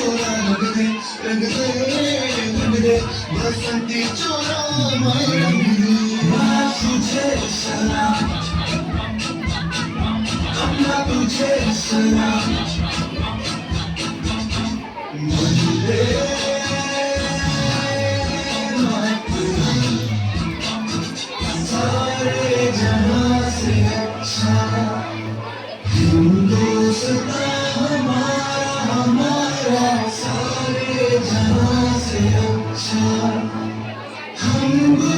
चोरा रंग दे बसंती चोरा माया रंग दे तुझे सलाम अपना तुझे सलाम मुझे सारे जहां से अच्छा हिंदुस्तान हमारा सारे जहां से अच्छा हम